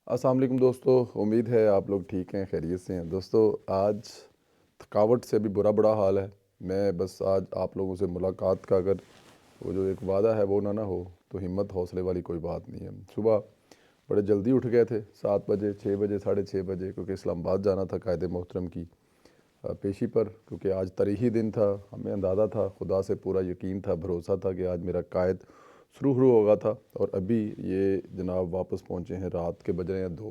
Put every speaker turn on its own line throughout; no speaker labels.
अस्सलाम वालेकुम दोस्तों। उम्मीद है आप लोग ठीक हैं, खैरियत से हैं। दोस्तों, आज थकावट से भी बुरा हाल है। मैं बस आज आप लोगों से मुलाकात का अगर वो जो एक वादा है वो ना हो तो हिम्मत हौसले वाली कोई बात नहीं है। सुबह बड़े जल्दी उठ गए थे, 7 बजे, 6 बजे, 6:30 बजे, क्योंकि इस्लामाबाद जाना था कायदे मोहतरम की पेशी पर। क्योंकि आज तारीख़ी दिन था, हमें अंदाज़ा था, खुदा से पूरा यकीन था, भरोसा था कि आज मेरा कायद शुरू होगा था। और अभी ये जनाब वापस पहुँचे हैं, रात के बज रहे हैं 2।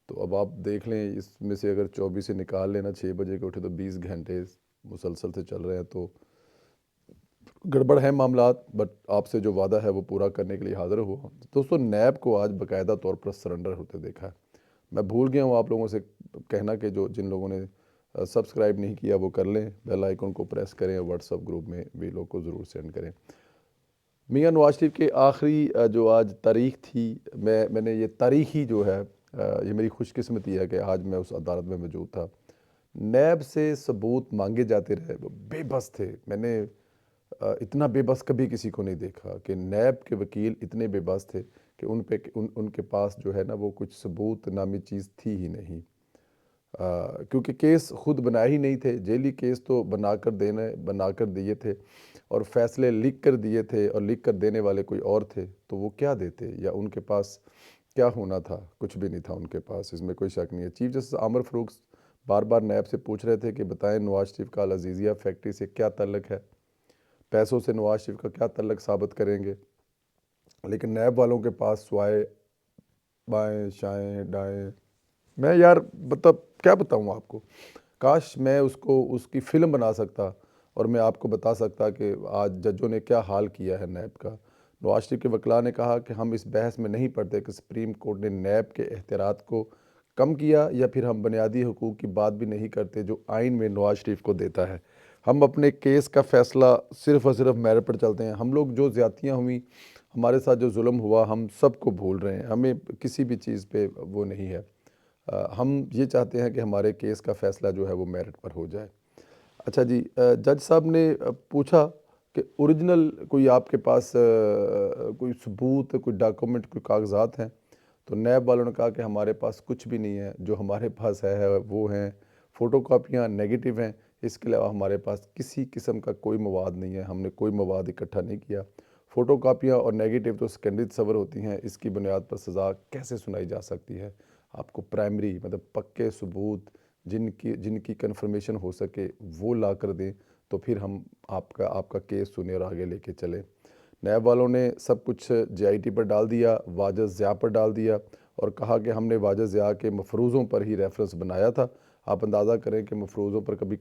तो अब आप देख लें, इसमें से अगर 24 से निकाल लेना, 6 बजे के उठे तो 20 घंटे मुसलसल से चल रहे हैं। तो गड़बड़ है मामलात, बट आपसे जो वादा है वो पूरा करने के लिए हाज़िर हुआ। दोस्तों, नैब को आज बाकायदा तौर पर सरेंडर होते देखा है। मैं भूल गया हूँ आप लोगों से कहना कि जो जिन लोगों ने सब्सक्राइब नहीं किया वो कर लें, बेल आइकन को प्रेस करें और व्हाट्सअप ग्रुप में भी लोग को ज़रूर सेंड करें। मियां नवाज शरीफ के आखिरी जो आज तारीख थी, मैंने ये तारीख ही जो है, ये मेरी खुशकिस्मती है कि आज मैं उस अदालत में मौजूद था। नैब से सबूत मांगे जाते रहे, वो बेबस थे। मैंने इतना बेबस कभी किसी को नहीं देखा कि नैब के वकील इतने बेबस थे कि उनके पास जो है ना वो कुछ सबूत नामी चीज़ थी ही नहीं। क्योंकि केस खुद बनाए ही नहीं थे। जेली केस तो बनाकर दिए थे और फैसले लिख कर दिए थे, और लिख कर देने वाले कोई और थे। तो वो क्या देते, या उनके पास क्या होना था? कुछ भी नहीं था उनके पास, इसमें कोई शक नहीं है। चीफ जस्टिस आमर फरूक बार बार नैब से पूछ रहे थे कि बताएं, नवाज शरीफ का अल अज़ीज़िया फैक्ट्री से क्या तल्लक है, पैसों से नवाज शरीफ का क्या तल्लक साबित करेंगे। लेकिन नैब वालों के पास स्वाए बाएं शाएं डाएं, मैं यार मतलब क्या बताऊँ आपको। काश मैं उसको उसकी फ़िल्म बना सकता और मैं आपको बता सकता कि आज जजों ने क्या हाल किया है नैब का। नवाज शरीफ के वकला ने कहा कि हम इस बहस में नहीं पड़ते कि सुप्रीम कोर्ट ने नैब के एहतियात को कम किया, या फिर हम बुनियादी हकूक़ की बात भी नहीं करते जो आइन में नवाज शरीफ को देता है। हम अपने केस का फ़ैसला सिर्फ़ और सिर्फ मेरिट पर चलते हैं। हम लोग जो ज़्यादतियाँ हुई, हमारे साथ जो जुल्म हुआ, हम सबको भूल रहे हैं। हमें किसी भी चीज़ पे वो नहीं है। हम ये चाहते हैं कि हमारे केस का फ़ैसला जो है वो मेरिट पर हो जाए। अच्छा जी, जज साहब ने पूछा कि ओरिजिनल कोई आपके पास कोई सबूत, कोई डॉक्यूमेंट, कोई कागज़ात हैं? तो नैब वालों ने कहा कि हमारे पास कुछ भी नहीं है। जो हमारे पास है वो हैं फ़ोटोकॉपियाँ, नेगेटिव हैं। इसके अलावा हमारे पास किसी किस्म का कोई मवाद नहीं है। हमने कोई मवाद इकट्ठा नहीं किया। फ़ोटोकॉपियाँ और नेगेटिव तो सेकेंडरी तस्वर होती हैं, इसकी बुनियाद पर सज़ा कैसे सुनाई जा सकती है? आपको प्राइमरी मतलब पक्के सबूत जिनकी जिनकी कन्फर्मेशन हो सके वो ला कर दें, तो फिर हम आपका आपका केस सुने और आगे लेके चलें। नैब वालों ने सब कुछ जेआईटी पर डाल दिया, वाजद ज़िया पर डाल दिया, और कहा कि हमने वाजद ज़िया के मफरूज़ों पर ही रेफरेंस बनाया था। आप अंदाज़ा करें कि मफरूज़ों पर कभी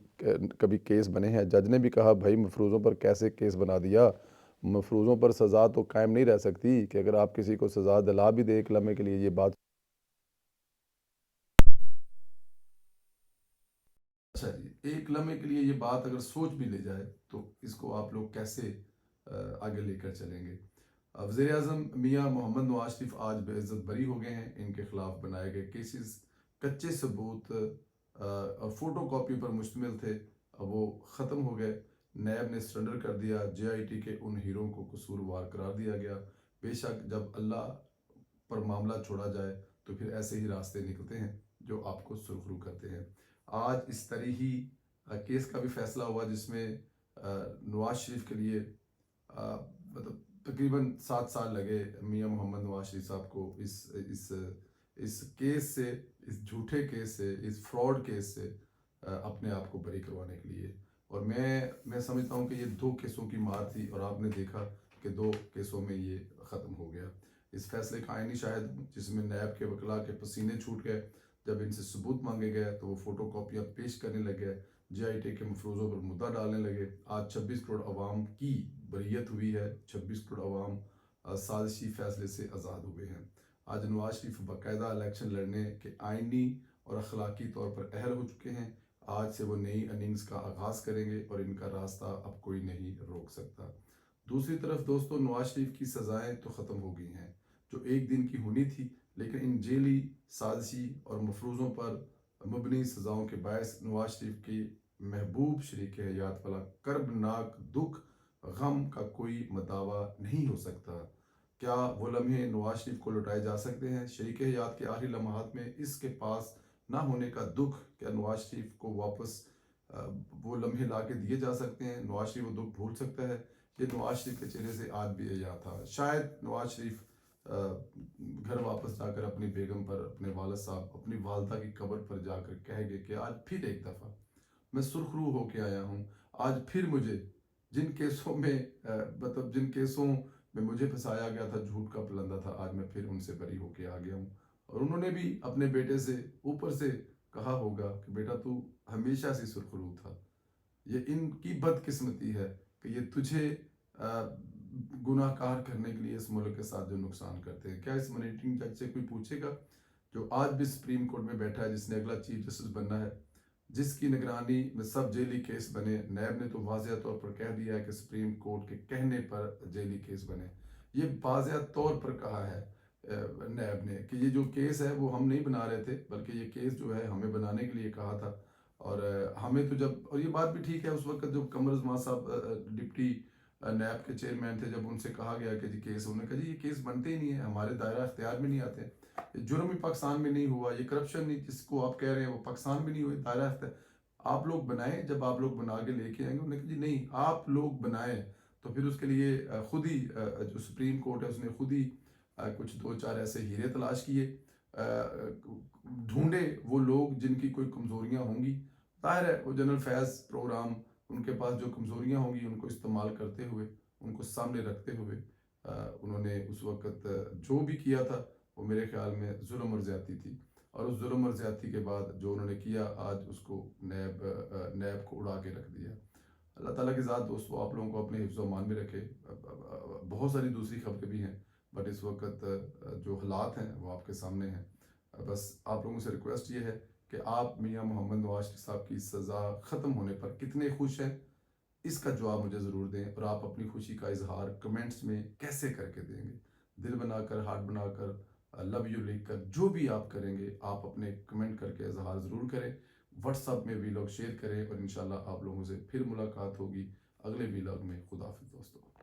कभी केस बने हैं? जज ने भी कहा भाई मफरूज़ों पर कैसे केस बना दिया? मफरूज़ों पर सज़ा तो कायम नहीं रह सकती कि अगर आप किसी को सज़ा दिला भी दे एक लम्हे के लिए, ये बात। अच्छा जी, एक लम्हे के लिए ये बात अगर सोच भी ले जाए तो इसको आप लोग कैसे आगे लेकर चलेंगे? वज़ीर आज़म मियाँ मोहम्मद नवाज शरीफ आज बेइज्जत बरी हो गए हैं। इनके खिलाफ बनाए गए केसेस कच्चे सबूत और फोटो कॉपी पर मुश्तमिल थे, अब वो ख़त्म हो गए। नैब ने सरेंडर कर दिया। जेआईटी के उन हीरों को कसूरवार करार दिया गया। बेशक जब अल्लाह पर मामला छोड़ा जाए तो फिर ऐसे ही रास्ते निकलते हैं जो आपको सुरखरू करते हैं। आज इस तरह ही केस का भी फैसला हुआ जिसमें नवाज शरीफ के लिए मतलब तकरीबन 7 साल लगे मियां मोहम्मद नवाज शरीफ साहब को इस केस से, इस झूठे केस से, इस फ्रॉड केस से अपने आप को बरी करवाने के लिए। और मैं समझता हूँ कि ये 2 केसों की मार थी, और आपने देखा कि 2 केसों में ये ख़त्म हो गया। इस फैसले का आईनी शाहिद हूँ जिसमें नैब के वकला के पसीने छूट गए। जब इनसे सबूत मांगे गए तो वो फ़ोटो कॉपियाँ पेश करने लग गए, जेआईटी के मफरूज़ों पर मुद्दा डालने लगे। आज 26 करोड़ अवाम की बरीयत हुई है। 26 करोड़ अवाम साजिशी फैसले से आज़ाद हुए हैं। आज नवाज शरीफ बाकायदा इलेक्शन लड़ने के आइनी और अखलाकी तौर पर अहल हो चुके हैं। आज से वो नई इनिंग्स का आगाज़ करेंगे और इनका रास्ता अब कोई नहीं रोक सकता। दूसरी तरफ दोस्तों, नवाज शरीफ की सज़ाएँ तो ख़त्म हो गई हैं जो एक दिन की होनी थी, लेकिन इन जेली साजिशी और मफरूज़ों पर मबनी सज़ाओं के बायस नवाज शरीफ की महबूब शरीक हयात वाला कर्बनाक दुख गम का कोई मदावा नहीं हो सकता। کیا وہ لمحے نواز شریف کو لوٹائے جا سکتے ہیں؟ شریک حیات کے آخری لمحات میں اس کے پاس نہ ہونے کا دکھ کیا نواز شریف کو واپس وہ لمحے لا کے دیے جا سکتے ہیں؟ نواز شریف وہ دکھ بھول سکتا ہے؟ یہ نواز شریف کے چہرے سے آج بھی عیاں تھا. شاید نواز شریف گھر واپس جا کر اپنی بیگم پر، اپنے والد صاحب، اپنی والدہ کی قبر پر جا کر کہے گے کہ آج پھر ایک دفعہ میں سرخ روح ہو کے آیا ہوں. آج پھر مجھے جن کیسوں میں مطلب جن کیسوں میں مجھے پھنسایا گیا تھا، جھوٹ کا پلندہ تھا، آج میں پھر ان سے بری ہو کے آ گیا ہوں. اور انہوں نے بھی اپنے بیٹے سے اوپر سے کہا ہوگا کہ بیٹا تو ہمیشہ سے سرخ روح تھا. یہ ان کی بدقسمتی ہے کہ یہ تجھے گناہ کار کرنے کے لیے اس ملک کے ساتھ جو نقصان کرتے ہیں. کیا اس منیٹنگ جج سے کوئی پوچھے گا جو آج بھی سپریم کورٹ میں بیٹھا ہے، جس نے اگلا چیف جسٹس بننا ہے، جس کی نگرانی میں سب جیلی کیس بنے؟ نیب نے تو واضح طور پر کہہ دیا ہے کہ سپریم کورٹ کے کہنے پر جیلی کیس بنے. یہ واضح طور پر کہا ہے نیب نے کہ یہ جو کیس ہے وہ ہم نہیں بنا رہے تھے، بلکہ یہ کیس جو ہے ہمیں بنانے کے لیے کہا تھا. اور ہمیں تو جب، اور یہ بات بھی ٹھیک ہے، اس وقت جو قمر زمان صاحب ڈپٹی نیب کے چیئرمین تھے، جب ان سے کہا گیا کہ جی کیس، انہوں نے کہا جی یہ کیس بنتے ہی نہیں ہیں، ہمارے دائرہ اختیار میں نہیں آتے. یہ جرم بھی پاکستان میں نہیں ہوا، یہ کرپشن نہیں جس کو آپ کہہ رہے ہیں وہ پاکستان میں نہیں ہوئی، دائرہ اختیار آپ لوگ بنائیں. جب آپ لوگ بنا کے لے کے آئیں گے، انہوں نے کہا جی نہیں آپ لوگ بنائیں. تو پھر اس کے لیے خود ہی جو سپریم کورٹ ہے اس نے خود ہی کچھ دو چار ایسے ہیرے تلاش کیے، ڈھونڈے وہ لوگ جن کی کوئی کمزوریاں ہوں گی. ظاہر ہے وہ جنرل فیض پروگرام، ان کے پاس جو کمزوریاں ہوں گی ان کو استعمال کرتے ہوئے، ان کو سامنے رکھتے ہوئے انہوں نے اس وقت جو بھی کیا تھا وہ میرے خیال میں ظلم اور زیادتی تھی. اور اس ظلم اور زیادتی کے بعد جو انہوں نے کیا، آج اس کو نیب کو اڑا کے رکھ دیا. اللہ تعالیٰ کی ذات دوستو آپ لوگوں کو اپنے حفظ و امان میں رکھے. بہت ساری دوسری خبریں بھی ہیں، بٹ اس وقت جو حالات ہیں وہ آپ کے سامنے ہیں. بس آپ لوگوں سے ریکویسٹ یہ ہے کہ آپ میاں محمد نواز شریف صاحب کی سزا ختم ہونے پر کتنے خوش ہیں، اس کا جواب مجھے ضرور دیں. اور آپ اپنی خوشی کا اظہار کمنٹس میں کیسے کر کے دیں گے؟ دل بنا کر، ہارٹ بنا کر، لو یو لکھ کر، جو بھی آپ کریں گے آپ اپنے کمنٹ کر کے اظہار ضرور کریں. واٹس ایپ میں ویلاگ شیئر کریں، اور انشاءاللہ آپ لوگوں سے پھر ملاقات ہوگی اگلے ویلاگ میں. خدا حافظ دوستو.